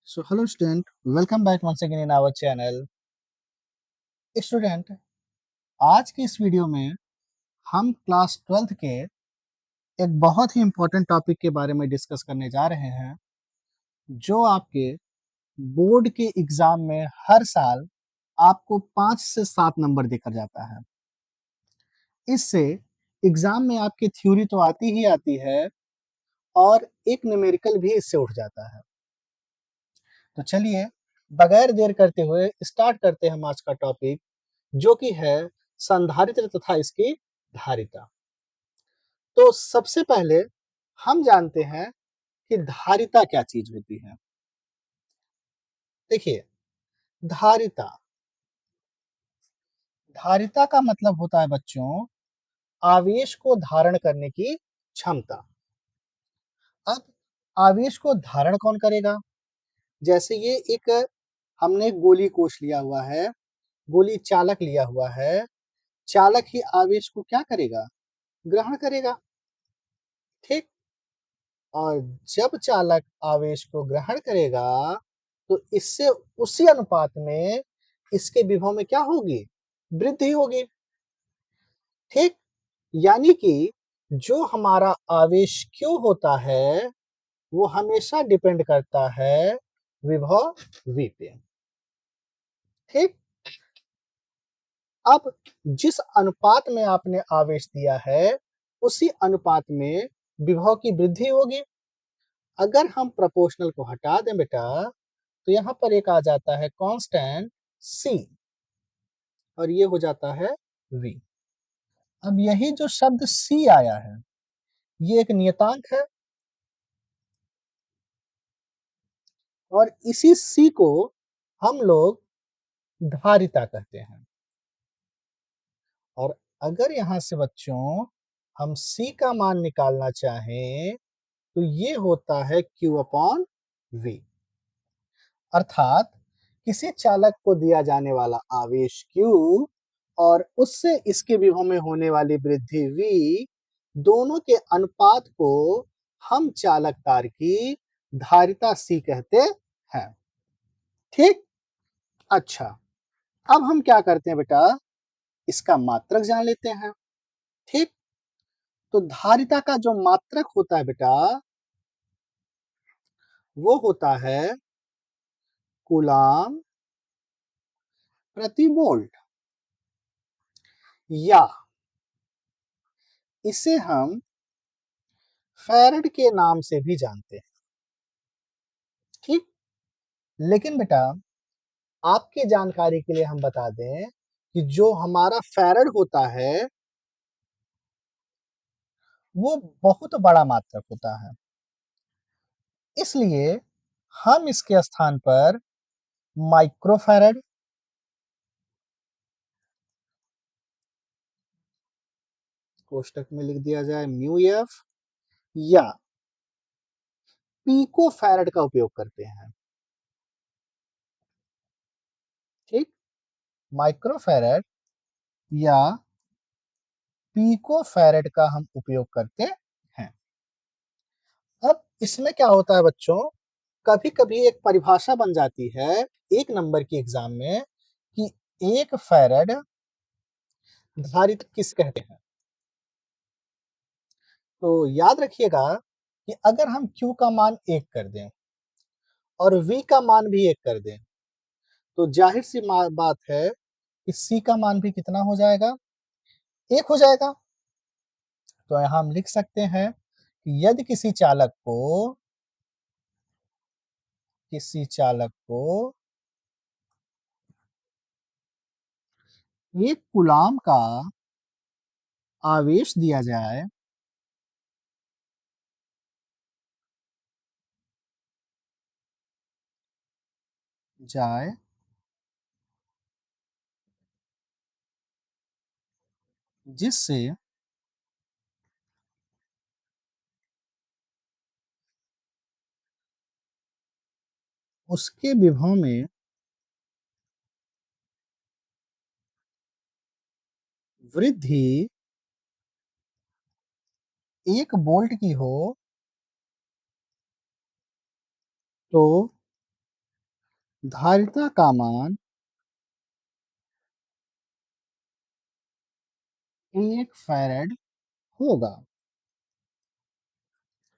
So hello student, welcome back once again in our channel. Student, आज की इस video में हम क्लास 12th के एक बहुत ही इम्पोर्टेंट टॉपिक के बारे में डिस्कस करने जा रहे हैं, जो आपके बोर्ड के एग्जाम में हर साल आपको 5 से 7 नंबर देकर जाता है। इससे एग्जाम में आपकी थ्योरी तो आती ही आती है और एक न्यूमेरिकल भी इससे उठ जाता है। तो चलिए बगैर देर करते हुए स्टार्ट करते हैं हम आज का टॉपिक, जो कि है संधारित्र तथा इसकी धारिता। तो सबसे पहले हम जानते हैं कि धारिता क्या चीज होती है। देखिए, धारिता धारिता का मतलब होता है बच्चों, आवेश को धारण करने की क्षमता। अब आवेश को धारण कौन करेगा? जैसे ये एक हमने गोली कोष लिया हुआ है, गोली चालक लिया हुआ है, चालक ही आवेश को क्या करेगा? ग्रहण करेगा। ठीक। और जब चालक आवेश को ग्रहण करेगा तो इससे उसी अनुपात में इसके विभव में क्या होगी? वृद्धि होगी। ठीक। यानी कि जो हमारा आवेश Q होता है वो हमेशा डिपेंड करता है विभव V पे। ठीक। अब जिस अनुपात में आपने आवेश दिया है उसी अनुपात में विभव की वृद्धि होगी। अगर हम प्रोपोर्शनल को हटा दें बेटा, तो यहां पर एक आ जाता है कांस्टेंट C और ये हो जाता है V। अब यही जो शब्द C आया है, ये एक नियतांक है और इसी C को हम लोग धारिता कहते हैं। और अगर यहां से बच्चों हम C का मान निकालना चाहें तो ये होता है Q अपॉन V। अर्थात किसी चालक को दिया जाने वाला आवेश Q और उससे इसके विभव में होने वाली वृद्धि V, दोनों के अनुपात को हम चालक तार की धारिता C कहते हैं। ठीक। अच्छा, अब हम क्या करते हैं बेटा, इसका मात्रक जान लेते हैं। ठीक। तो धारिता का जो मात्रक होता है बेटा, वो होता है कूलाम प्रति वोल्ट, या इसे हम फैरड के नाम से भी जानते हैं। ठीक। लेकिन बेटा, आपकी जानकारी के लिए हम बता दें कि जो हमारा फैरड होता है वो बहुत बड़ा मात्रक होता है, इसलिए हम इसके स्थान पर माइक्रोफैरड, कोष्टक में लिख दिया जाए म्यू एफ, या पीको फैरड का उपयोग करते हैं। ठीक। माइक्रोफैरड या पीको फैरड का हम उपयोग करते हैं। अब इसमें क्या होता है बच्चों, कभी कभी एक परिभाषा बन जाती है एक नंबर की एग्जाम में कि एक फैरड धारित किस कहते हैं। तो याद रखिएगा कि अगर हम Q का मान 1 कर दें और V का मान भी 1 कर दें तो जाहिर सी बात है कि C का मान भी कितना हो जाएगा? 1 हो जाएगा। तो यहां हम लिख सकते हैं कि यदि किसी चालक को 1 कूलाम का आवेश दिया जाए जिससे उसके विभव में वृद्धि 1 वोल्ट की हो तो धारिता का मान 1 फैराड होगा।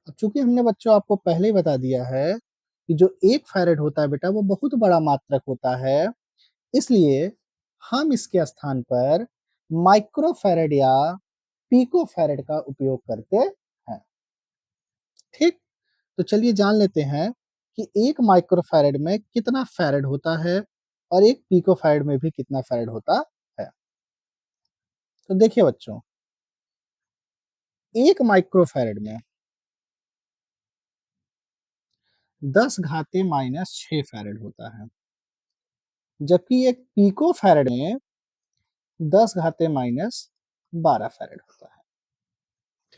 अब चूंकि हमने बच्चों आपको पहले ही बता दिया है कि जो 1 फैराड होता है बेटा वो बहुत बड़ा मात्रक होता है, इसलिए हम इसके स्थान पर माइक्रो फैराड या पिको फैराड का उपयोग करते हैं। ठीक, तो चलिए जान लेते हैं कि 1 माइक्रो फैराड में कितना फैराड होता है और 1 पिको फैराड में भी कितना फैराड होता है। तो देखिए बच्चों, 1 माइक्रो फैराड में 10 घाते माइनस 6 फैराड होता है, जबकि एक पिको फैराड में 10 घाते माइनस 12 फैराड होता है।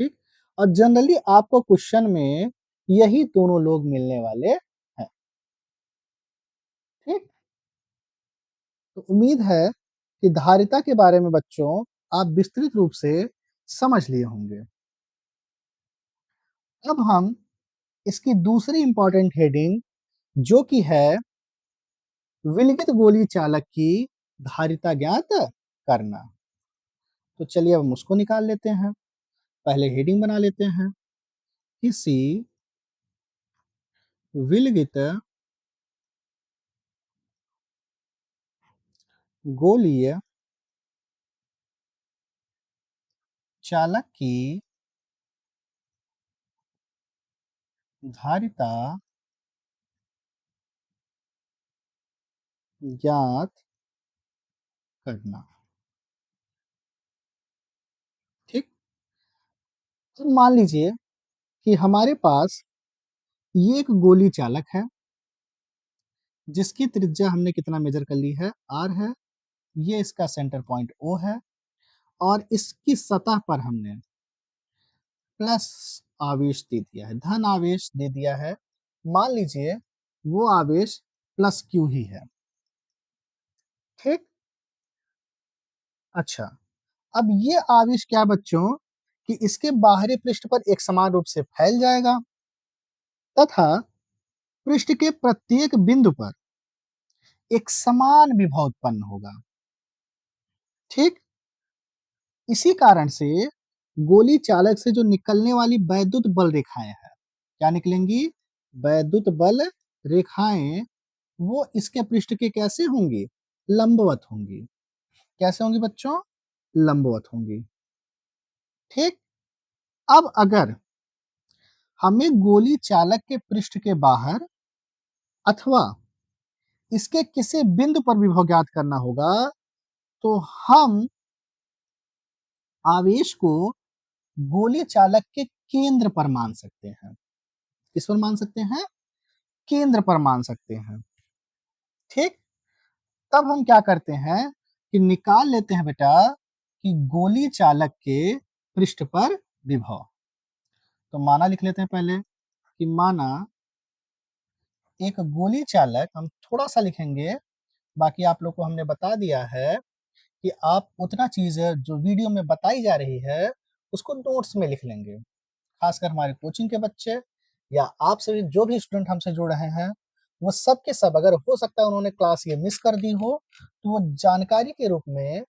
ठीक, और जनरली आपको क्वेश्चन में यही दोनों लोग मिलने वाले हैं। ठीक, तो उम्मीद है कि धारिता के बारे में बच्चों आप विस्तृत रूप से समझ लिए होंगे। अब हम इसकी दूसरी इंपॉर्टेंट हेडिंग जो कि है विलगित गोली चालक की धारिता ज्ञात करना, तो चलिए अब हम उसको निकाल लेते हैं। पहले हेडिंग बना लेते हैं, किसी विलगित गोलीय चालक की धारिता ज्ञात करना। ठीक, तो मान लीजिए कि हमारे पास ये एक गोली चालक है जिसकी त्रिज्या हमने कितना मेजर कर ली है, आर है, ये इसका सेंटर पॉइंट ओ है और इसकी सतह पर हमने प्लस आवेश दे दिया है, धन आवेश दे दिया है। मान लीजिए वो आवेश प्लस क्यू ही है। ठीक, अच्छा, अब ये आवेश क्या बच्चों कि इसके बाहरी पृष्ठ पर एक समान रूप से फैल जाएगा तथा पृष्ठ के प्रत्येक बिंदु पर एक समान विभव उत्पन्न होगा। ठीक, इसी कारण से गोली चालक से जो निकलने वाली वैद्युत बल रेखाएं हैं, क्या निकलेंगी? वैद्युत बल रेखाएं वो इसके पृष्ठ के कैसे होंगी? लंबवत होंगी। कैसे होंगी बच्चों? लंबवत होंगी। ठीक, अब अगर हमें गोली चालक के पृष्ठ के बाहर अथवा इसके किसी बिंदु पर विभव ज्ञात करना होगा तो हम आवेश को गोली चालक के केंद्र पर मान सकते हैं। किस पर मान सकते हैं? केंद्र पर मान सकते हैं। ठीक, तब हम क्या करते हैं कि निकाल लेते हैं बेटा कि गोली चालक के पृष्ठ पर विभव। तो माना लिख लेते हैं पहले कि माना एक गोली चालक, हम थोड़ा सा लिखेंगे, बाकी आप लोग को हमने बता दिया है कि आप उतना चीज जो वीडियो में बताई जा रही है उसको नोट्स में लिख लेंगे। खासकर हमारे कोचिंग के बच्चे या आप सभी जो भी स्टूडेंट हमसे जुड़ रहे हैं वो सब के सब, अगर हो सकता है उन्होंने क्लास ये मिस कर दी हो तो वो जानकारी के रूप में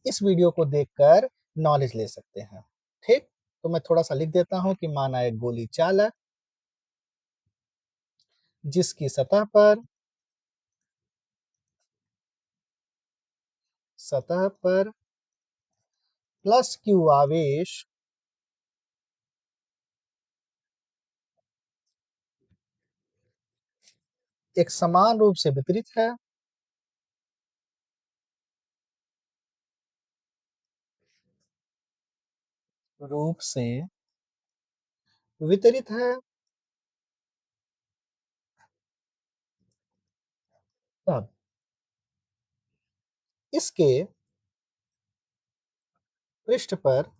इस वीडियो को देखकर नॉलेज ले सकते हैं। ठीक, तो मैं थोड़ा सा लिख देता हूं कि माना एक गोली चालक जिसकी सतह पर प्लस क्यू आवेश एक समान रूप से वितरित है, रूप से वितरित है, तब इसके पृष्ठ पर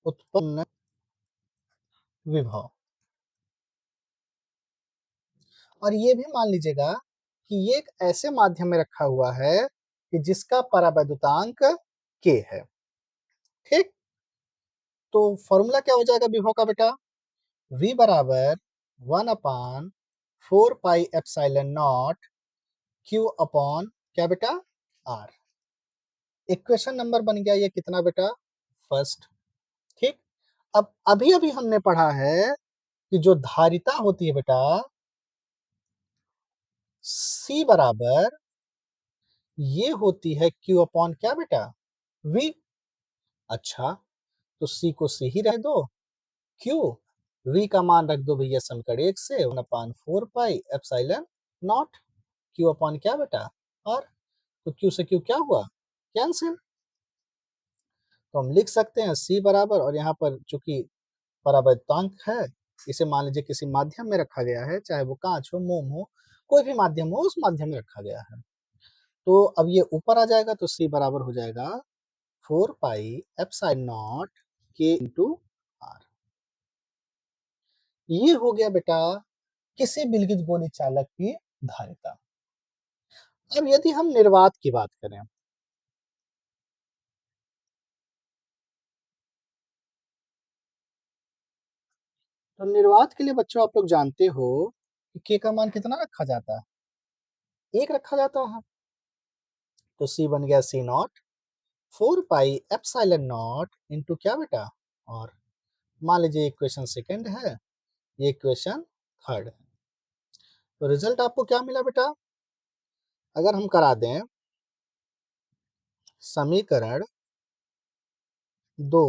उत्पन्न विभव। और ये भी मान लीजिएगा कि ये एक ऐसे माध्यम में रखा हुआ है कि जिसका परावैद्युतांक k है। ठीक, तो फॉर्मूला क्या हो जाएगा विभव का बेटा? v बराबर 1/4 4 pi epsilon not Q upon क्या बेटा आर। इक्वेशन नंबर बन गया ये कितना बेटा, फर्स्ट। ठीक, अब अभी अभी हमने पढ़ा है कि जो धारिता होती है बेटा C बराबर ये होती है Q अपॉन क्या बेटा V। अच्छा, तो C को C ही रह दो, Q V का मान रख दो भैया समीकरण 1 से 1 अपान 4 pi epsilon not Q upon क्या बेटा R। तो Q से Q क्या हुआ, कैंसिल। तो हम लिख सकते हैं C बराबर, और यहाँ पर चूंकि परावर्तांक है इसे मान लीजिए किसी माध्यम में रखा गया है, चाहे वो कांच हो, मोम हो, कोई भी माध्यम हो, उस माध्यम में रखा गया है। तो अब ये ऊपर आ जाएगा, तो C बराबर हो जाएगा 4 pi epsilon not K into R। ये हो गया बेटा किसी विलगित गोली चालक की धारिता। अब यदि हम निर्वात की बात करें, तो निर्वात के लिए बच्चों आप लोग जानते हो कि K का मान कितना रखा जाता है, 1 रखा जाता है। तो C बन गया C not 4 pi epsilon naught into क्या बेटा, और मान लीजिए इक्वेशन सेकंड है, ये इक्वेशन थर्ड है। तो रिजल्ट आपको क्या मिला बेटा, अगर हम करा दें समीकरण 2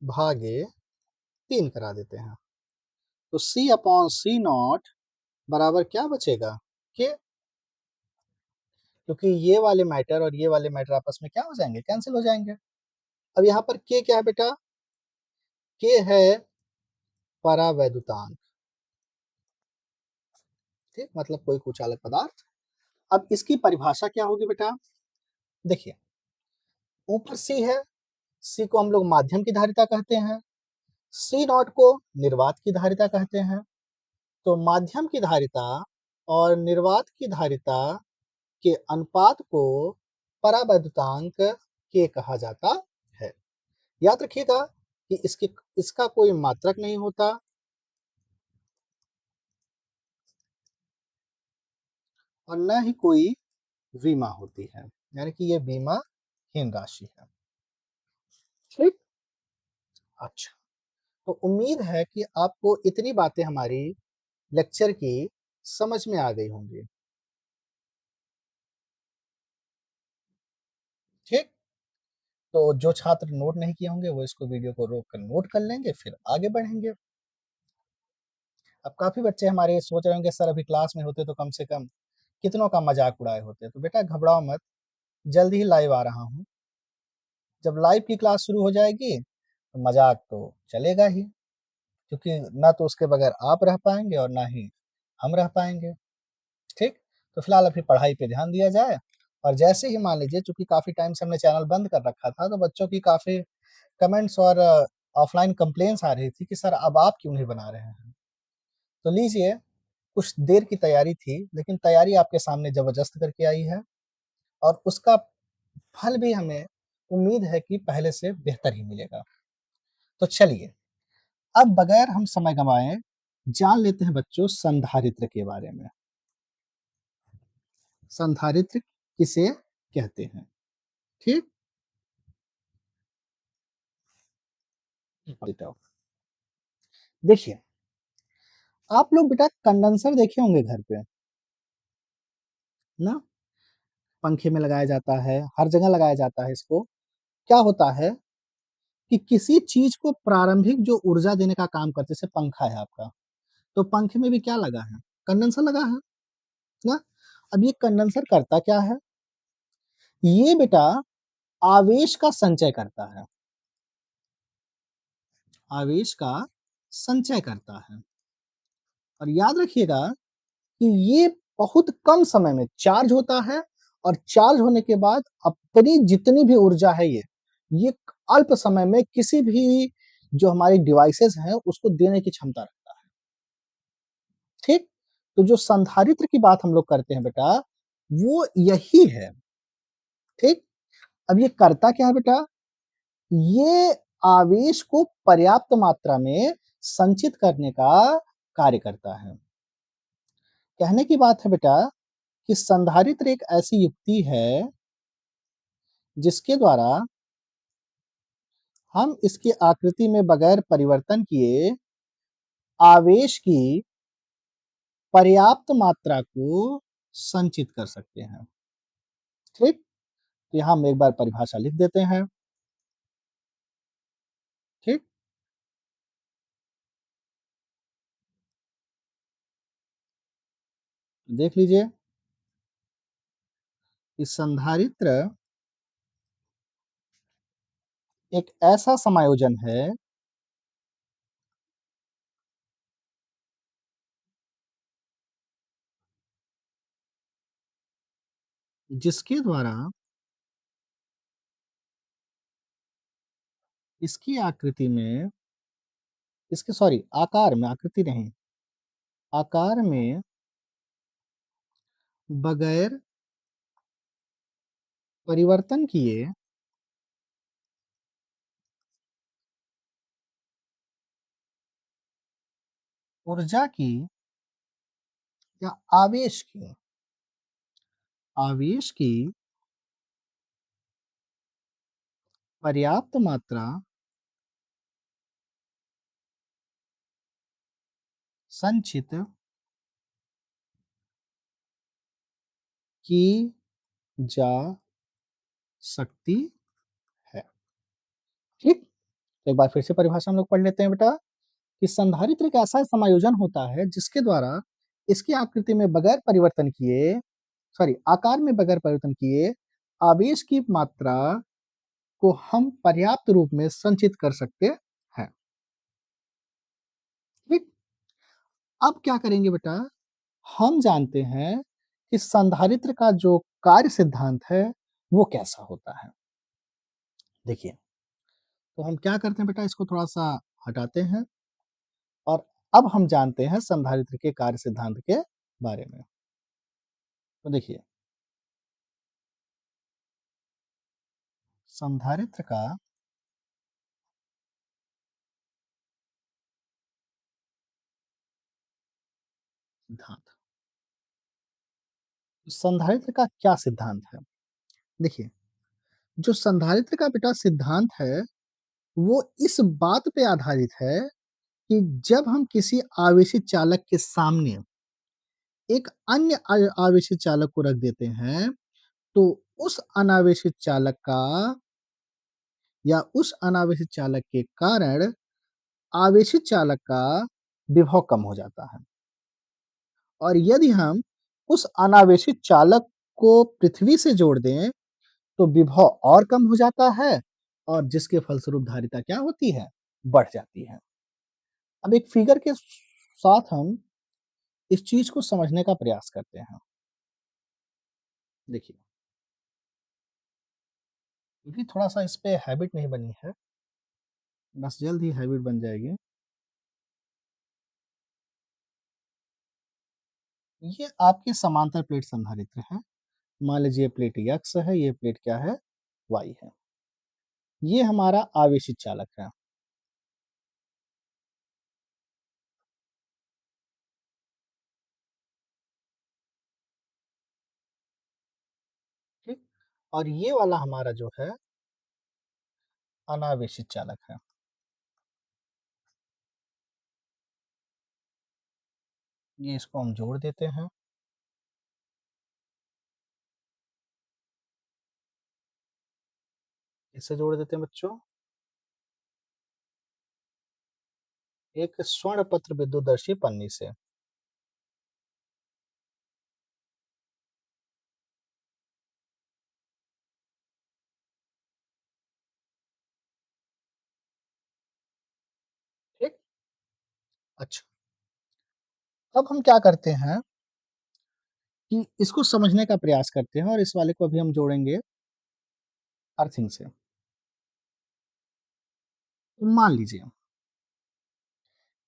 भागे 3 करा देते हैं, तो C अपॉन C नॉट बराबर क्या बचेगा, K। क्योंकि ये वाले मैटर और ये वाले मैटर आपस में क्या हो जाएंगे, कैंसिल हो जाएंगे। अब यहाँ पर K क्या है बेटा, K है परावैद्युतांक। ठीक, मतलब कोई कुचालक पदार्थ। अब इसकी परिभाषा क्या होगी बेटा, देखिए ऊपर C है, C को हम लोग माध्यम की धारिता कहते हैं, C नॉट को निर्वात की धारिता कहते हैं। तो माध्यम की धारिता और निर्वात की धारिता के अनुपात को परावैद्युतांक के कहा जाता है। याद रखिएगा कि इसका कोई मात्रक नहीं होता, और न ही कोई विमा होती है, यानी कि ये बीमाहीन राशि है। ठीक, अच्छा, तो उम्मीद है कि आपको इतनी बातें हमारी लेक्चर की समझ में आ गई होंगी। ठीक, तो जो छात्र नोट नहीं किए होंगे वो इसको वीडियो को रोक कर नोट कर लेंगे, फिर आगे बढ़ेंगे। अब काफी बच्चे हमारे सोच रहे होंगे सर अभी क्लास में होते तो कम से कम कितनों का मजाक उड़ाए होते। तो बेटा घबराओ मत, जल्द ही लाइव आ रहा हूँ। जब लाइव की क्लास शुरू हो जाएगी तो मजाक तो चलेगा ही, क्योंकि ना तो उसके बगैर आप रह पाएंगे और ना ही हम रह पाएंगे। ठीक, तो फिलहाल अभी पढ़ाई पे ध्यान दिया जाए। और जैसे ही मान लीजिए, चूंकि काफी टाइम से हमने चैनल बंद कर रखा था, तो बच्चों की काफी कमेंट्स और ऑफलाइन कंप्लेंट्स आ रही थी कि सर अब आप क्यों नहीं बना रहे हैं। तो लीजिए, कुछ देर की तैयारी थी, लेकिन तैयारी आपके सामने जबरदस्त करके आई है, और उसका फल भी हमें उम्मीद है कि पहले से बेहतर ही मिलेगा। तो चलिए, अब बगैर हम समय गंवाए जान लेते हैं बच्चों संधारित्र के बारे में। संधारित्र किसे कहते हैं, ठीक। देखिए, आप लोग बेटा कंडेंसर देखे होंगे घर पे ना, पंखे में लगाया जाता है, हर जगह लगाया जाता है इसको। क्या होता है कि किसी चीज को प्रारंभिक जो ऊर्जा देने का काम करते, जैसे पंखा है आपका, तो पंखे में भी क्या लगा है, कंडेंसर लगा है ना। अब ये कंडेंसर करता क्या है, ये बेटा आवेश का संचय करता है, आवेश का संचय करता है। और याद रखिएगा कि ये बहुत कम समय में चार्ज होता है, और चार्ज होने के बाद अपनी जितनी भी ऊर्जा है ये अल्प समय में किसी भी जो हमारी डिवाइसेस हैं उसको देने की क्षमता रखता है। ठीक, तो जो संधारित्र की बात हम लोग करते हैं बेटा, वो यही है। ठीक, अब ये करता क्या है बेटा, ये आवेश को पर्याप्त मात्रा में संचित करने का कार्य करता है। कहने की बात है बेटा कि संधारित्र एक ऐसी युक्ति है जिसके द्वारा हम इसकी आकृति में बगैर परिवर्तन किए आवेश की पर्याप्त मात्रा को संचित कर सकते हैं। ठीक? तो यहाँ हम एक बार परिभाषा लिख देते हैं। ठीक? देख लीजिए कि संधारित्र एक ऐसा समायोजन है जिसके द्वारा इसकी आकृति में इसके सॉरी आकार में, आकृति नहीं, आकार में बगैर परिवर्तन किए ऊर्जा की या आवेश की पर्याप्त मात्रा संचित की जा सकती है। ठीक? तो एक बार फिर से परिभाषा हम लोग पढ़ लेते हैं बेटा कि संधारित्र एक ऐसा समायोजन होता है जिसके द्वारा इसकी आकृति में बगैर परिवर्तन किए सॉरी आकार में बगैर परिवर्तन किए आवेश की मात्रा को हम पर्याप्त रूप में संचित कर सकते हैं। ठीक? अब क्या करेंगे बेटा, हम जानते हैं कि संधारित्र का जो कार्य सिद्धांत है वो कैसा होता है। देखिए, तो हम क्या करते हैं बेटा, इसको थोड़ा-सा हटाते हैं और अब हम जानते हैं संधारित्र के कार्य सिद्धांत के बारे में। तो देखिए, संधारित्र का सिद्धांत। संधारित्र का क्या सिद्धांत है? देखिए, जो संधारित्र का बेटा सिद्धांत है, वो इस बात पे आधारित है कि जब हम किसी आवेशित चालक के सामने एक अन्य आवेशित चालक को रख देते हैं, तो उस अनावेशित चालक का या उस अनावेशित चालक के कारण आवेशित चालक का विभव कम हो जाता है। और यदि हम उस अनावेशित चालक को पृथ्वी से जोड़ दें, तो विभव और कम हो जाता है और जिसके फलस्वरूप धारिता क्या होती है? बढ़ जाती है। अब एक फिगर के साथ हम इस चीज को समझने का प्रयास करते हैं। देखिए, अभी थोड़ा-सा इस पे हैबिट नहीं बनी है, बस जल्द ही हैबिट बन जाएगी। ये आपके समांतर प्लेट संधारित्र है। मान लीजिए प्लेट X है, ये प्लेट क्या है? Y है। ये हमारा आवेशित चालक है। ठीक? और ये वाला हमारा जो है अनावेशित चालक है। ये इसको हम जोड़ देते हैं। इससे जोड़ देते हैं बच्चों, एक स्वर्ण पत्र विद्युतदर्शी पन्नी से। ठीक? अच्छा, अब हम क्या करते हैं कि इसको समझने का प्रयास करते हैं और इस वाले को अभी हम जोड़ेंगे अर्थिंग से। तो मान लीजिए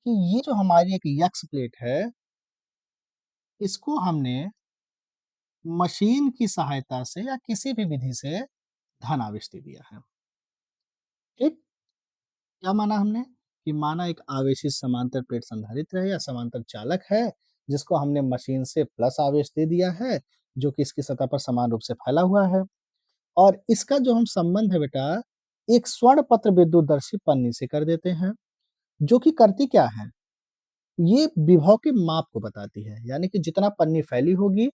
कि ये जो हमारी एक यक्स प्लेट है, इसको हमने मशीन की सहायता से या किसी भी विधि से धनावेश दे दिया है। ठीक? क्या माना हमने? कि माना एक आवेशित समांतर प्लेट संधारित्र है या समांतर चालक है, जिसको हमने मशीन से प्लस आवेश दे दिया है, जो कि इसकी सतह पर समान रूप से फैला हुआ है। और इसका जो हम संबंध है बेटा, एक स्वर्ण पत्र विद्युतदर्शी पन्नी से कर देते हैं, जो कि करती क्या है? ये विभव के माप को बताती है, यानी कि जितना पन्नी फैली होगी,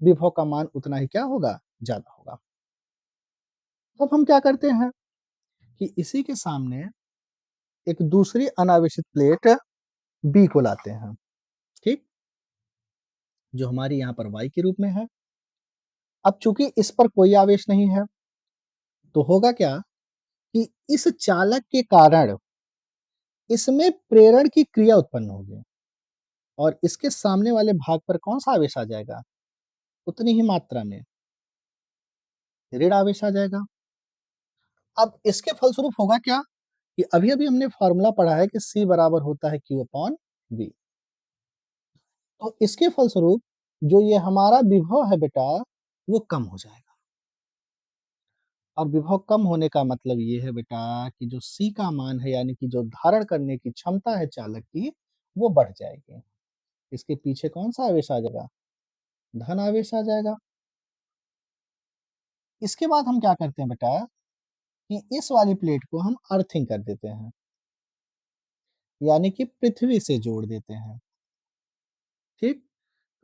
विभव का मान उतना ही क्या होगा? ज़्यादा होगा। अब हम क्या करते हैं कि इसी के सामने एक दूसरी अनावेशित प्लेट बी को लाते हैं, ठीक? जो हमारी यहाँ पर y के रूप में है। अब चूँकि इस पर कोई आवेश नहीं है, तो होगा क्या कि इस चालक के कारण इसमें प्रेरण की क्रिया उत्पन्न होगी और इसके सामने वाले भाग पर कौन-सा आवेश आ जाएगा? उतनी ही मात्रा में ऋण आवेश आ जाएगा। अब इसके फलस्वरूप होगा क्या कि अभी-अभी हमने फ़ॉर्मूला पढ़ा है कि C बराबर होता है Q अपॉन V। तो इसके फलस्वरूप जो ये हमारा विभव है बेटा, वो कम हो जाएगा। और विभव कम होने का मतलब ये है बेटा कि जो C का मान है, यानी कि जो धारण करने की क्षमता है चालक की, वो बढ़ जाएगी। इसके पीछे कौन-सा आवेश आ जाएगा? धन आवेश आ जाएगा। इसके बाद हम क्या करते हैं बेटा कि इस वाली प्लेट को हम अर्थिंग कर देते हैं, यानी कि पृथ्वी से जोड़ देते हैं, ठीक?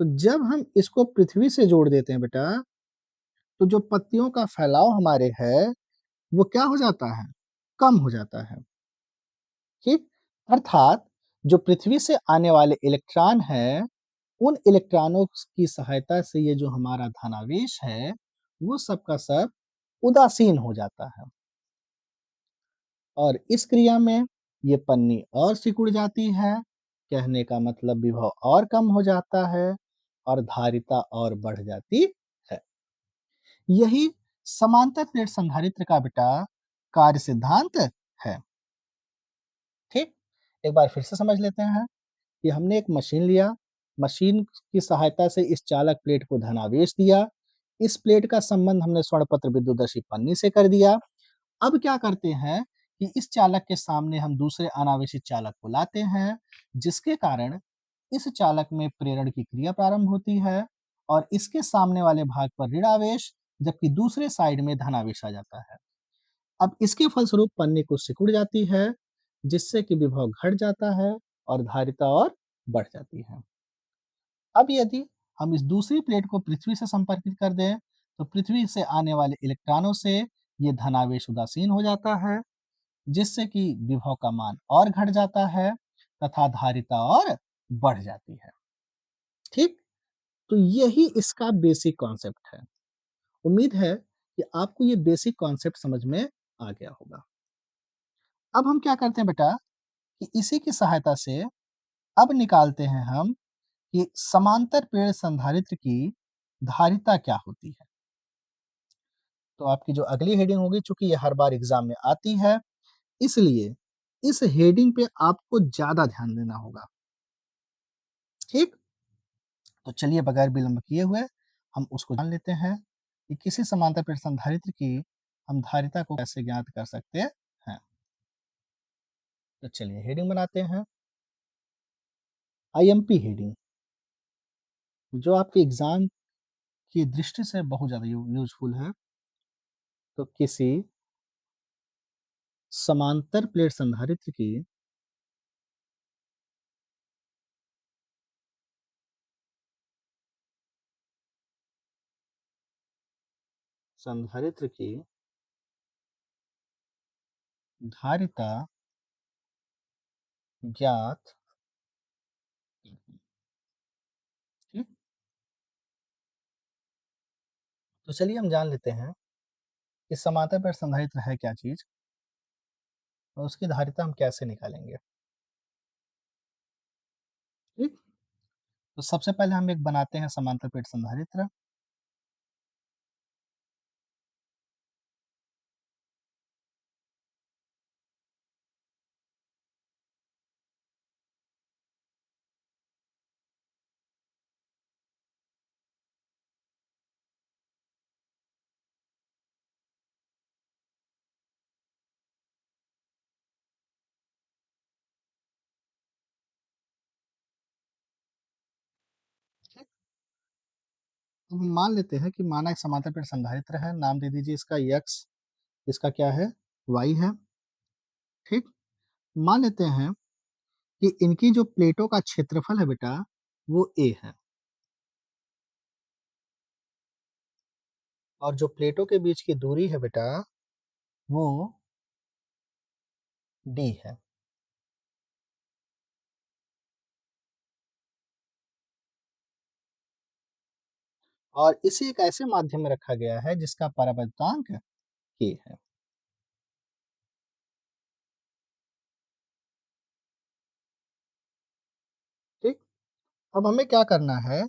तो जब हम इसको पृथ्वी से जोड़ देते हैं बेटा, तो जो पत्तियों का फैलाव हमारे है, वो क्या हो जाता है? कम हो जाता है, ठीक? अर्थात जो पृथ्वी से आने वाले इलेक्ट्रॉन हैं, उन इलेक्ट्रॉनों की सहायता से ये जो हमारा धनावेश है, वो सब का सब उदासीन हो जाता है और इस क्रिया में ये पन्नी और सिकुड़ जाती है, कहने का मतलब विभव और कम हो जाता है और धारिता और बढ़ जाती है। यही समांतर प्लेट संधारित्र का बेटा कार्य सिद्धांत है, ठीक? एक बार फिर से समझ लेते हैं कि हमने एक मशीन लिया, मशीन की सहायता से इस चालक प्लेट को धनावेश दिया, इस प्लेट का संबंध हमने स्वर्णपत्र विद्युतदर्शी पन्नी से कर दिया। अब क्या करते हैं कि इस चालक के सामने हम दूसरे अनावेशित चालक को लाते हैं, जिसके कारण इस चालक में प्रेरण की क्रिया प्रारंभ होती है और इसके सामने वाले भाग पर ऋण आवेश, जबकि दूसरे साइड में धनावेश आ जाता है। अब इसके फलस्वरूप पन्नी को सिकुड़ जाती है, जिससे कि विभव घट जाता है और धारिता और बढ़ जाती है। अब यदि हम इस दूसरी प्लेट को पृथ्वी से संपर्कित कर दें, तो पृथ्वी से आने वाले इलेक्ट्रॉनों से ये धनावेश उदासीन हो जाता है, जिससे कि विभव का मान और घट जाता है तथा धारिता और बढ़ जाती है, ठीक? तो यही इसका बेसिक कॉन्सेप्ट है। उम्मीद है कि आपको ये बेसिक कॉन्सेप्ट समझ में आ गया होगा। अब हम क्या करते हैं बेटा कि इसी की सहायता से अब निकालते हैं हम कि समांतर प्रेरक संधारित्र की धारिता क्या होती है। तो आपकी जो अगली हेडिंग होगी, चूंकि ये हर बार एग्जाम में आती है, इसलिए इस हेडिंग पे आपको ज्यादा ध्यान देना होगा, ठीक? तो चलिए बगैर विलंब किए हुए हम उसको जान लेते हैं कि किसी समांतर प्रेरक संधारित्र की हम धारिता को कैसे ज्ञात कर सकते हैं। तो चलिए हेडिंग बनाते हैं, आईएमपी हेडिंग, जो आपके एग्जाम की दृष्टि से बहुत ज्यादा यूजफुल है। तो किसी समांतर प्लेट संधारित्र की संधारित्र की धारिता ज्ञात, ठीक? तो चलिए हम जान लेते हैं कि समांतर प्लेट संधारित्र है क्या चीज और उसकी धारिता हम कैसे निकालेंगे, ठीक? तो सबसे पहले हम एक बनाते हैं समांतर प्लेट संधारित्र। अब हम मान लेते हैं कि माना एक समांतर प्लेट संधारित्र है, नाम दे दीजिए इसका x, इसका क्या है, y है, ठीक। मान लेते हैं कि इनकी जो प्लेटों का क्षेत्रफल है बेटा वो a है और जो प्लेटों के बीच की दूरी है बेटा वो d है। और इसे एक ऐसे माध्यम में रखा गया है जिसका परावर्तनांक k है। ठीक। अब हमें क्या करना है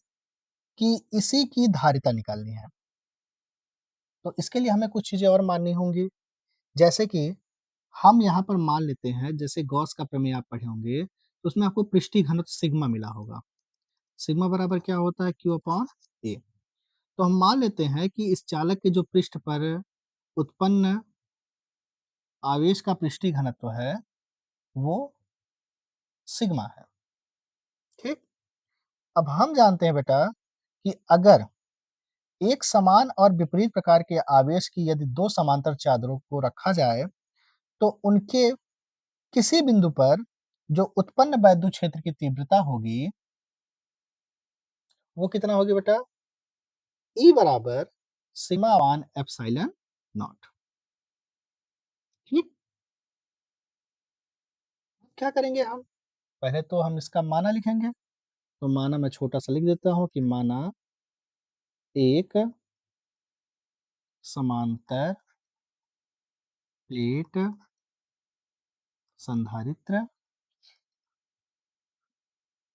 कि इसी की धारिता निकालनी है। तो इसके लिए हमें कुछ चीजें और माननी होंगी, जैसे कि हम यहाँ पर मान लेते हैं, जैसे गॉस का प्रमेय आप पढ़े होंगे तो उसमें आपको पृष्ठीय घनत्व सिग्मा मिला होगा। सिग्मा बराबर क्या होता है, Q अपॉन A। तो हम मान लेते हैं कि इस चालक के जो पृष्ठ पर उत्पन्न आवेश का पृष्ठीय घनत्व है वो सिग्मा है। ठीक। अब हम जानते हैं बेटा कि अगर एक समान और विपरीत प्रकार के आवेश की यदि दो समांतर चादरों को रखा जाए तो उनके किसी बिंदु पर जो उत्पन्न वैद्युत क्षेत्र की तीव्रता होगी वो कितना होगी बेटा, E बराबर सिग्मा अपान एप्सिलॉन नॉट। ठीक। क्या करेंगे हम, पहले तो हम इसका माना लिखेंगे। तो माना मैं छोटा सा लिख देता हूं कि माना एक समांतर प्लेट संधारित्र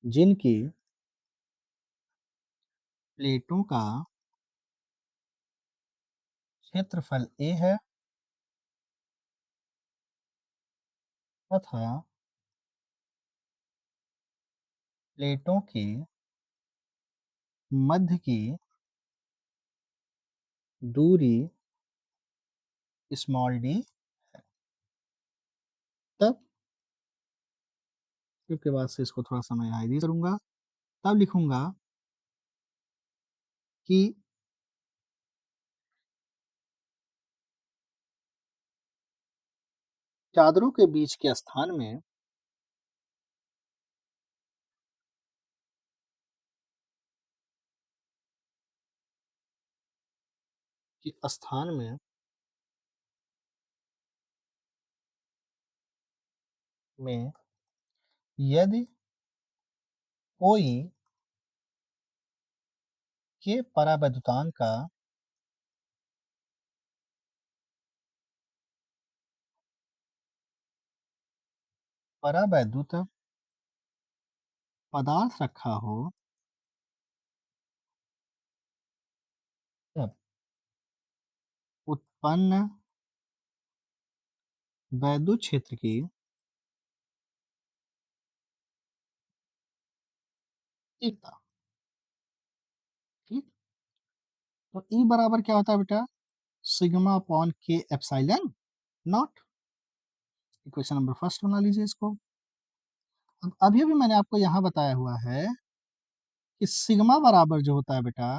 जिनकी प्लेटों का क्षेत्रफल A है तथा प्लेटों के मध्य की दूरी स्मॉल d है। तब के बाद से इसको थोड़ा सा मैं आईडी करूंगा, तब लिखूंगा कि चादरों के बीच के स्थान में स्थान में यदि कोई के परावैद्युतांक का परावैद्युत पदार्थ रखा हो तब उत्पन्न वैद्युत क्षेत्र की तीव्रता। ठीक। तो E बराबर क्या होता है बेटा, सिग्मा अपॉन के epsilon not. Equation number first बना लीजिए इसको। अब अभी अभी मैंने आपको यहाँ बताया हुआ है कि सिग्मा बराबर जो होता है बेटा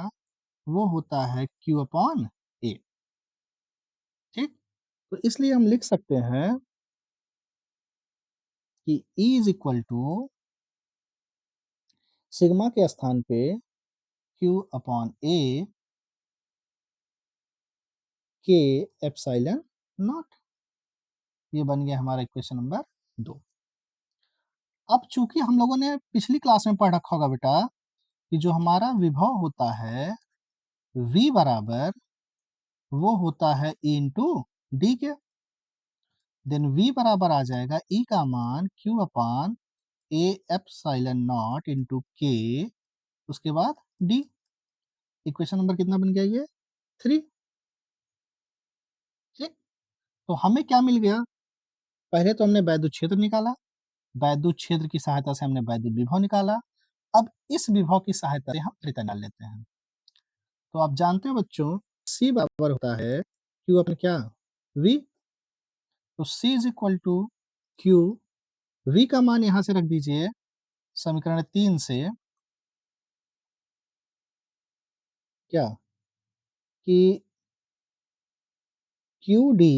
वो होता है Q अपॉन A। ठीक। तो इसलिए हम लिख सकते हैं कि E is equal to sigma के स्थान पे Q अपॉन A के एप्सिलॉन नॉट। ये बन गया हमारा इक्वेशन नंबर 2। अब चूंकि हम लोगों ने पिछली क्लास में पढ़ रखा होगा बेटा कि जो हमारा विभव होता है V बराबर वो होता है E इंटू डी के। देन V बराबर आ जाएगा E का मान Q upon A epsilon naught into के, उसके बाद D। इक्वेशन नंबर कितना बन गया, ये 3। ठीक। तो हमें क्या मिल गया, पहले तो हमने वैद्युत क्षेत्र निकाला, वैद्युत क्षेत्र की सहायता से हमने वैद्युत विभव निकाला। अब इस विभव की सहायता से हम त्रिता निकाल लेते हैं। तो आप जानते हो बच्चों C बराबर होता है Q अपने क्या, V। तो C is equal to Q, V का मान यहां से रख दीजिए समीकरण 3 से क्या कि क्यू डी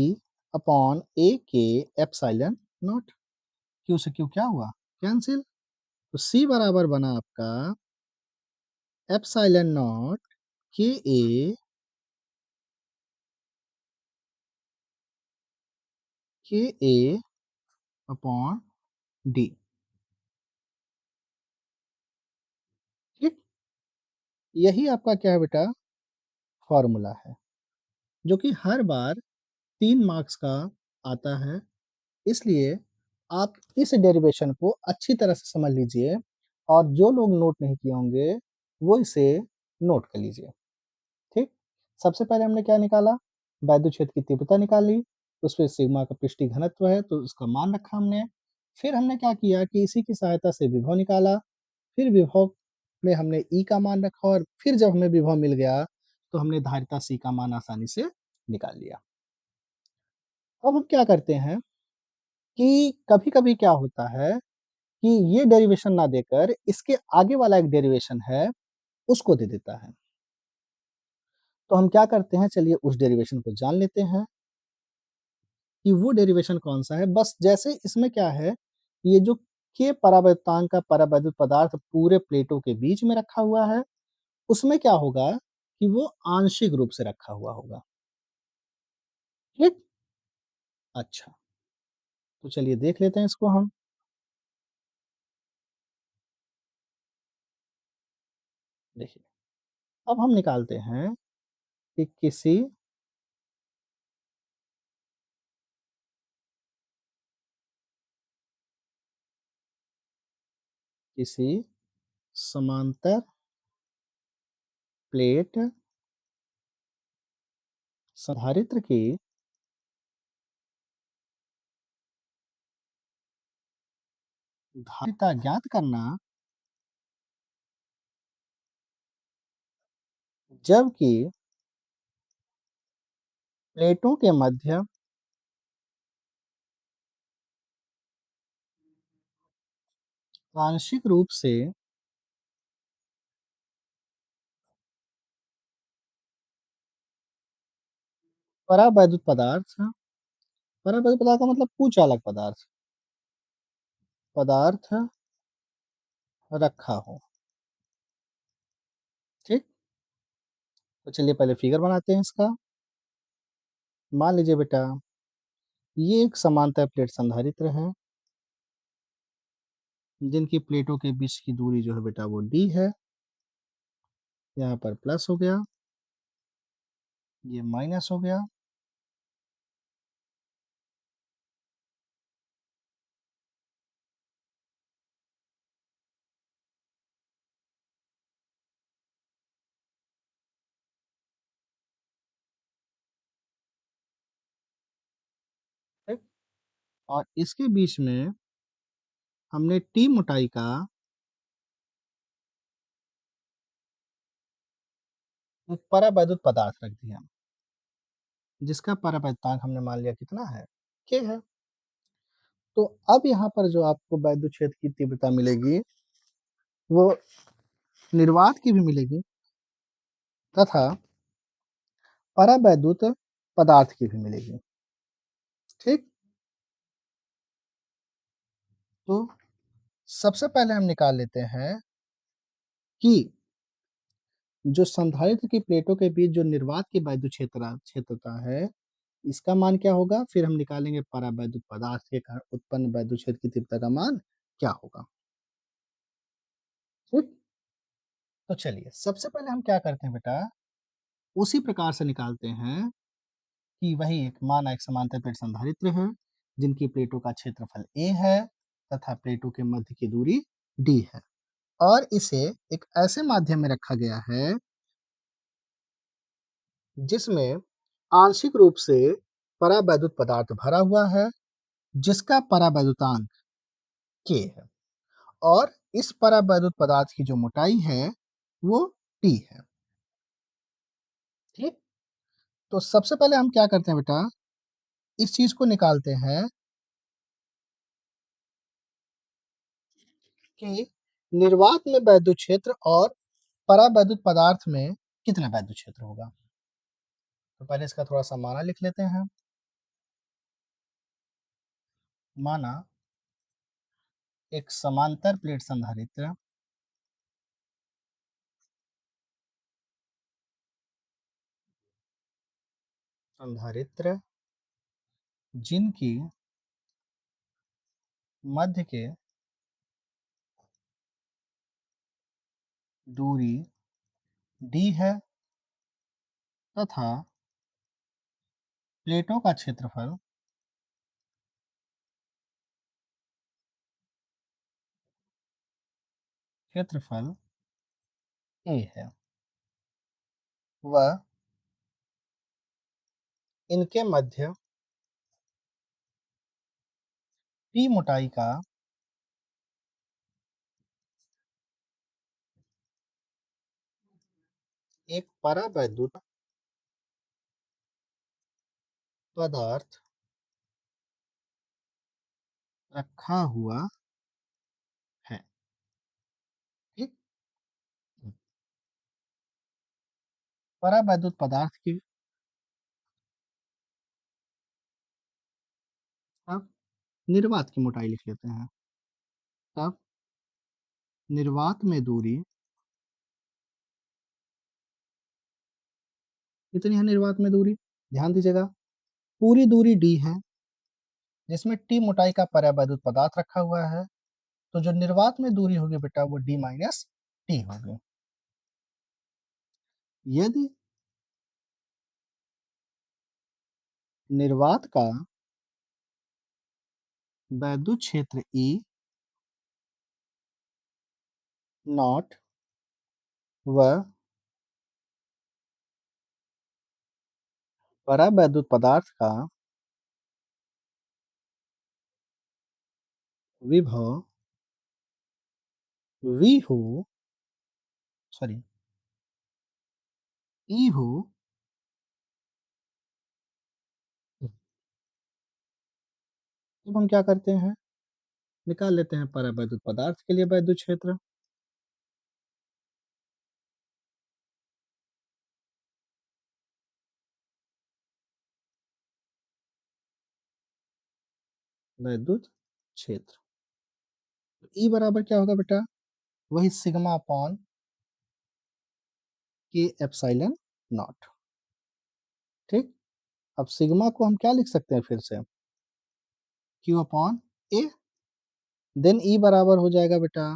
अपॉन ए के एप्सिलॉन नॉट। क्यू से क्यू क्या हुआ? कैंसिल। तो सी बराबर बना आपका एप्सिलॉन नॉट के ए अपॉन डी। ठीक, यही आपका क्या है बेटा? फॉर्मूला है, जो कि हर बार 3 मार्क्स का आता है। इसलिए आप इस डेरिवेशन को अच्छी तरह से समझ लीजिए, और जो लोग नोट नहीं किए होंगे वो इसे नोट कर लीजिए। ठीक, सबसे पहले हमने क्या निकाला? वैद्युत क्षेत्र की तीव्रता निकाली, उस पे सिग्मा का पृष्ठीय घनत्व है तो उसका मान रखा हमने। फिर हमने क्या किया कि इसी की सहायता से विभव निकाला, फिर विभव में हमने ई का मान रखा, और फिर जब हमें विभव मिल गया तो हमने धारिता सी का मान आसानी से निकाल लिया। अब हम क्या करते हैं कि कभी-कभी क्या होता है कि ये डेरिवेशन ना देकर इसके आगे वाला एक डेरिवेशन है, उसको दे देता है। तो हम क्या करते हैं, चलिए उस डेरिवेशन को जान लेते हैं कि वो डेरिवेशन कौन-सा है। बस जैसे इसमें क्या है, ये जो k परावैद्युतांक का परावैद्युत पदार्थ पूरे प्लेटों के बीच में रखा हुआ है, उसमें क्या होगा कि वो आंशिक रूप से रखा हुआ होगा। ठीक? अच्छा, तो चलिए देख लेते हैं इसको हम। देखिए, अब हम निकालते हैं कि किसी समांतर प्लेट संधारित्र की धारिता ज्ञात करना, जबकि प्लेटों के मध्य आंशिक रूप से परावैद्युत पदार्थ, परावैद्युत पदार्थ का मतलब कुछ अलग पदार्थ, पदार्थ रखा हो। ठीक, तो चलिए पहले फिगर बनाते हैं इसका। मान लीजिए बेटा, ये एक समांतर प्लेट संधारित्र है, जिनकी प्लेटों के बीच की दूरी जो है बेटा वो डी है। यहाँ पर प्लस हो गया, ये माइनस हो गया। ठीक, और इसके बीच में हमने टी मोटाई का एक परावैद्युत पदार्थ रख दिया, जिसका परावैद्युतांक हमने मान लिया कितना है? के है। तो अब यहाँ पर जो आपको वैद्युत क्षेत्र की तीव्रता मिलेगी, वो निर्वात की भी मिलेगी तथा परावैद्युत पदार्थ की भी मिलेगी। ठीक, तो सबसे पहले हम निकाल लेते हैं कि जो संधारित्र की प्लेटों के बीच जो निर्वात की वैद्युत क्षेत्रता है, इसका मान क्या होगा? फिर हम निकालेंगे परावैद्युत पदार्थ के कारण उत्पन्न वैद्युत क्षेत्र की तीव्रता का मान क्या होगा। ठीक, तो चलिए सबसे पहले हम क्या करते हैं बेटा, उसी प्रकार से निकालते हैं कि वही एक माना एक समांतर प्लेट संधारित्र है, जिनकी प्लेटों का क्षेत्रफल a है तथा प्लेटों के मध्य की दूरी d है, और इसे एक ऐसे माध्यम में रखा गया है जिसमें आंशिक रूप से परावैद्युत पदार्थ भरा हुआ है, जिसका परावैद्युतांक k है, और इस परावैद्युत पदार्थ की जो मोटाई है वो t है। ठीक, तो सबसे पहले हम क्या करते हैं बेटा, इस चीज को निकालते हैं कि निर्वात में वैद्युत क्षेत्र और परावैद्युत पदार्थ में कितना वैद्युत क्षेत्र होगा। तो पहले इसका थोड़ा सा माना लिख लेते हैं। माना एक समांतर प्लेट संधारित्र जिनकी मध्य के दूरी d है तथा प्लेटों का क्षेत्रफल a है। वह इनके मध्य p मोटाई का एक परावैद्युत पदार्थ रखा हुआ है। ठीक। परावैद्युत पदार्थ की अब निर्वात की मोटाई लिख लेते हैं। तब निर्वात में दूरी कितनी है। निर्वात में दूरी ध्यान दीजिएगा, पूरी दूरी d है जिसमें t मोटाई का परावैद्युत पदार्थ रखा हुआ है। तो जो निर्वात में दूरी होगी बेटा वो d माइनस टी होगी। यदि निर्वात का वैद्युत क्षेत्र E नॉट व परावैद्युत पदार्थ का विभव V हो सॉरी E हो, तब हम क्या करते हैं, निकाल लेते हैं परावैद्युत पदार्थ के लिए वैद्युत क्षेत्र। वैद्युत क्षेत्र E बराबर क्या होगा बेटा, वही सिग्मा अपॉन के एप्सिलॉन नॉट। ठीक। अब सिग्मा को हम क्या लिख सकते हैं फिर से, Q upon A। Then E बराबर हो जाएगा बेटा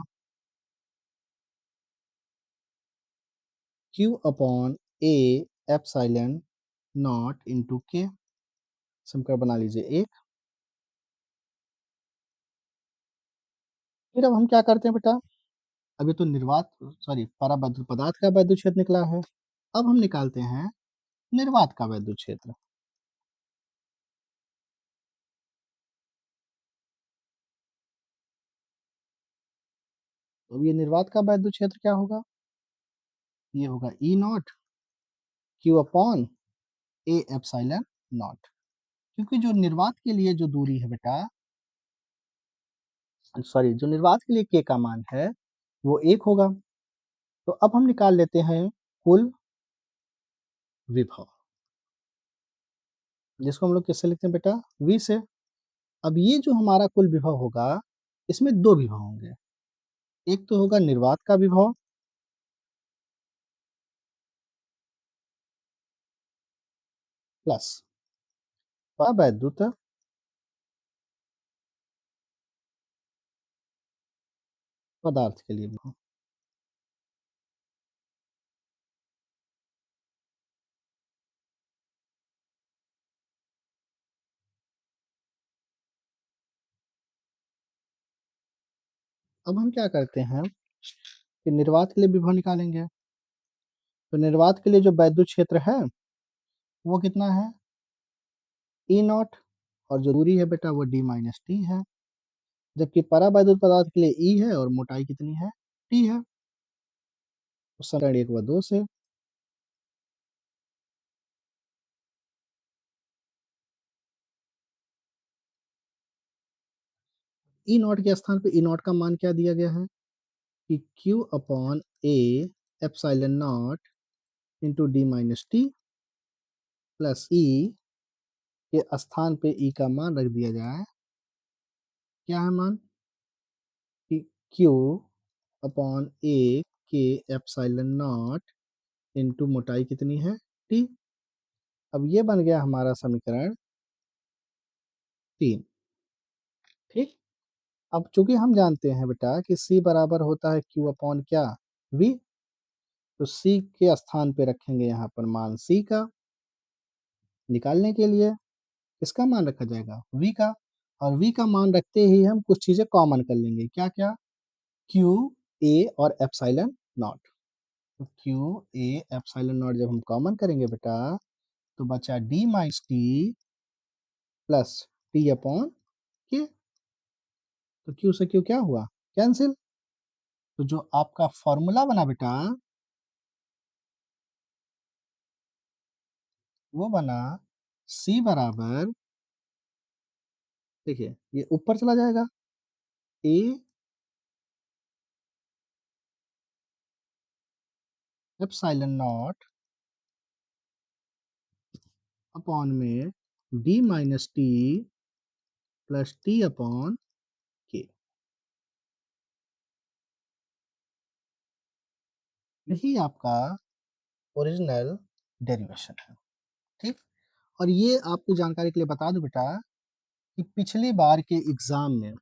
Q upon A epsilon naught into के। समीकरण बना लीजिए एक। फिर अब हम क्या करते हैं बेटा, अभी तो निर्वात सॉरी परावैद्युत पदार्थ का वैद्युत क्षेत्र निकला है। अब हम निकालते हैं निर्वात का वैद्युत क्षेत्र। तो अब ये निर्वात का वैद्युत क्षेत्र क्या होगा, ये होगा E naught Q upon A epsilon naught. क्योंकि जो निर्वात के लिए जो दूरी है बेटा, सॉरी जो निर्वात के लिए के का मान है वो एक होगा। तो अब हम निकाल लेते हैं कुल विभव, जिसको हम लोग किससे लिखते हैं बेटा, V से। अब ये जो हमारा कुल विभव होगा इसमें दो विभव होंगे, एक तो होगा निर्वात का विभव प्लस परावैद्युत पदार्थ के लिए विभव। अब हम क्या करते हैं कि निर्वात के लिए विभव निकालेंगे। तो निर्वात के लिए जो वैद्युत क्षेत्र है वो कितना है, ई नॉट, और जो दूरी है बेटा वो डी माइनस टी है। जबकि परावैद्युत पदार्थ के लिए ई है और मोटाई कितनी है, टी है। तो समीकरण एक व दो से ई नॉट के स्थान पे ई नॉट का मान क्या दिया गया है कि Q upon A epsilon naught into D minus T plus E के स्थान पे ई का मान रख दिया जाए। क्या है मान? कि क्यू अपॉन ए के एप्सिलॉन नॉट इंटू मोटाई कितनी है? टी। अब ये बन गया हमारा समीकरण 3। ठीक। अब चूंकि हम जानते हैं बेटा कि C बराबर होता है Q अपॉन क्या? V। तो C के स्थान पे रखेंगे यहाँ पर मान C का। निकालने के लिए किसका मान रखा जाएगा? V का। और V का मान रखते ही हम कुछ चीजें कॉमन कर लेंगे। क्या क्या? Q, A और एप्सिलॉन नॉट। तो Q, A, एप्सिलॉन नॉट जब हम कॉमन करेंगे बेटा तो बचा D minus T plus T upon K। तो Q से Q क्या हुआ? कैंसिल। तो जो आपका फॉर्मूला बना बेटा वो बना C बराबर, देखिए ये ऊपर चला जाएगा A एप्सिलॉन नॉट अपॉन में D minus T plus T upon के। यही आपका ओरिजिनल डेरिवेशन है। ठीक। और ये आपको जानकारी के लिए बता दूं बेटा कि पिछली बार के एग्जाम में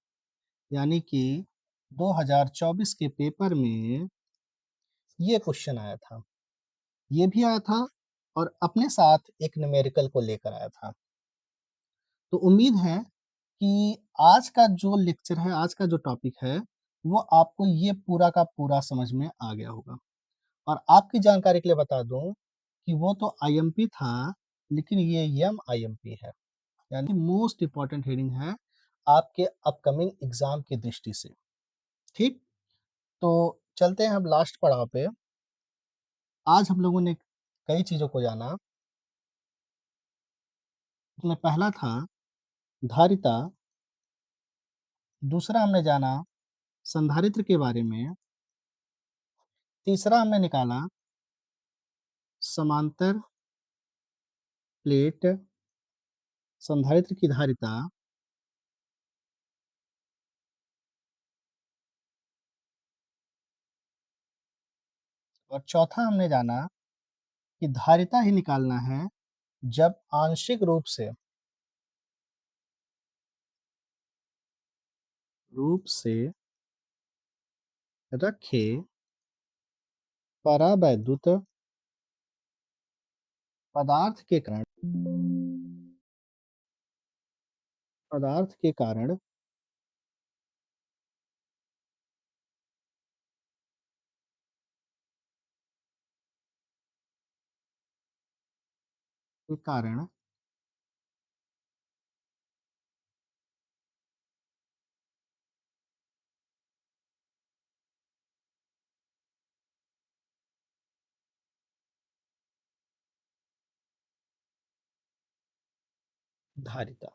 यानी कि 2024 के पेपर में ये क्वेश्चन आया था, ये भी आया था और अपने साथ एक न्यूमेरिकल को लेकर आया था। तो उम्मीद है कि आज का जो लेक्चर है, आज का जो टॉपिक है वो आपको ये पूरा का पूरा समझ में आ गया होगा। और आपकी जानकारी के लिए बता दूं कि वो तो आईएमपी था लेकिन ये एम आईएमपी है, यानी मोस्ट इंपॉर्टेंट हेडिंग है आपके अपकमिंग एग्जाम की दृष्टि से। ठीक। तो चलते हैं हम लास्ट पड़ाव पे। आज हम लोगों ने कई चीजों को जाना। उसमें पहला था धारिता, दूसरा हमने जाना संधारित्र के बारे में, तीसरा हमने निकाला समांतर प्लेट संधारित्र की धारिता, और चौथा हमने जाना कि धारिता ही निकालना है जब आंशिक रूप से रखे परावैद्युत पदार्थ के कारण के कारण धारिता।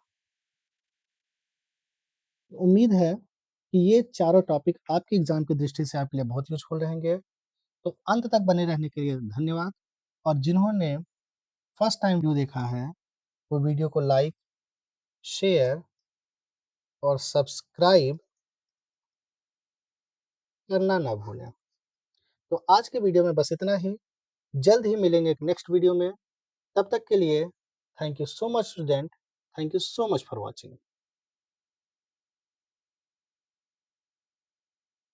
उम्मीद है कि ये चारों टॉपिक आपके एग्जाम की दृष्टि से आपके लिए बहुत यूजफुल रहेंगे। तो अंत तक बने रहने के लिए धन्यवाद। और जिन्होंने फर्स्ट टाइम वीडियो देखा है वो वीडियो को लाइक, शेयर और सब्सक्राइब करना ना भूलें। तो आज के वीडियो में बस इतना ही। जल्द ही मिलेंगे एक नेक्स्ट वीडियो में। तब तक के लिए thank you so much student. Thank you so much for watching.